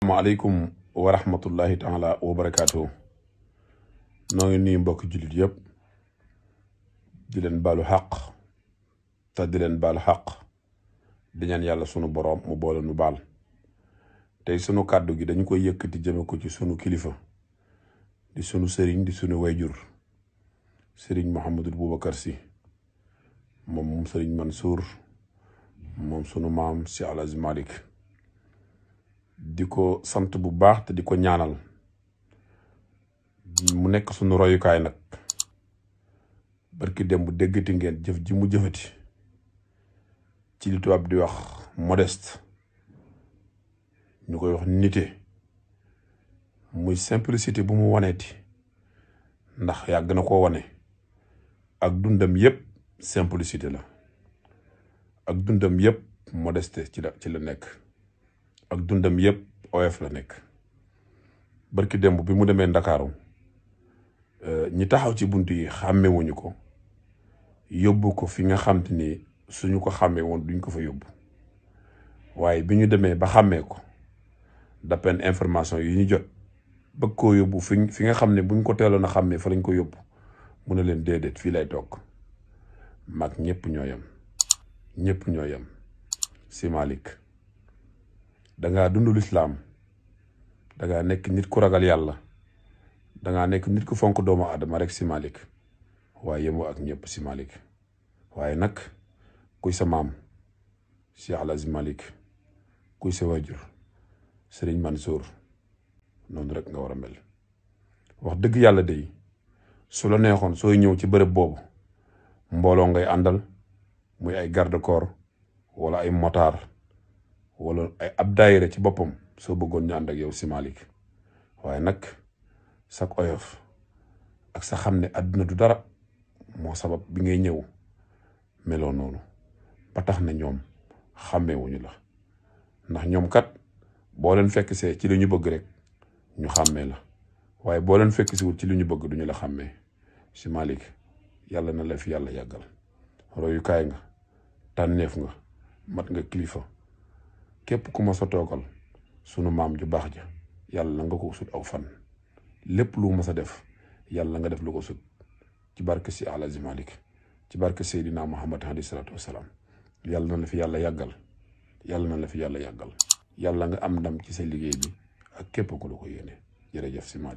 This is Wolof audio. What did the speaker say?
Assalamualaikum wa rahmatullahi taala wa barakatuh. Noo ngi nuyu mbokk julit yeb di len balu haq ta di len bal haq di ñaan yàlla sunu borom mu boole nu bal tay sunu kàddu gi dañ koy yëkkati jëme ko ci sunu kilifa di sunu serigne di sunu wayjur serigne Mouhamadul Boubacar Sy mom serigne Mansour mom sunu maam si Alaaji Malik diko sant bu baax te diko ñaanal mu nekk sunu royukaay nag barki dem bu déggati ngeen jëf ji mu jëfati ci li tubaab di wax modeste ñu koy wax nité muy simplicité bu mu waneeti ndax yàgg na ko wane ak dundam yépp simplicité la ak dundam yépp modeste ci la nekk ak dundam yépp oyof la nekk barki demb bi mu demee Ndakaaru ñi taxaw ci buntu yi xàmmewuñu ko yóbbu ko fi nga xam te ni suñu ko xàmmee woon duñ ko fa yóbbu waaye bi ñu demee ba xàmmee ko d'après information yi ñu jot bëgg koo yóbbu fi nga xam ne buñ ko teeloon a xàmmee fa lañ ko yóbbu mu ne leen déedéet fii lay toog mag ñëpp ñoo yem si Malick dangaa dundul islam dangaa nekk nit ku ragal yàlla dangaa nekk nit ku fonk doomu aadama rek si Malick waaye yemoo ak ñëpp si Malick waaye nag kuy sa maam si Alaaji Malik kuy sa wajur Serigne Mansour noonu rek nga war a mel wax dëgg yàlla day su la neexoon sooy ñëw ci bërëb boobu mbooloo ngay àndal muy ay garde corps wala ay motard wala ay ab daayira ci boppam soo bëggoon ñu ànd ak yow si Malick waaye nag sak oyof ak sa xam ne àdduna du dara moo sabab bi ngay ñëw meloo noonu ba tax na ñoom xàmmeewuñu la ndax ñoom kat boo leen fekk see ci li ñu bëgg rek ñu xàmmee la waaye boo leen fekk siwul ci li ñu bëgg duñu la xàmmee si Malick yàlla na la fi yàlla yàggal royukaay nga tànneef nga mat nga kilifa képp ku ma sa toogal sunu maam ju baax ja yàlla nga ko sut aw fan lépp lu ma sa def yàlla nga def lu ko sut ci barke si Alaaji Malik ci barke Seydina Muhammad alayhi salaatu wasalaam yàlla na la fi yàlla yàggal yàlla nga am ndam ci sa liggéey bi ak képp ku la ko yéene jërëjëf si Malick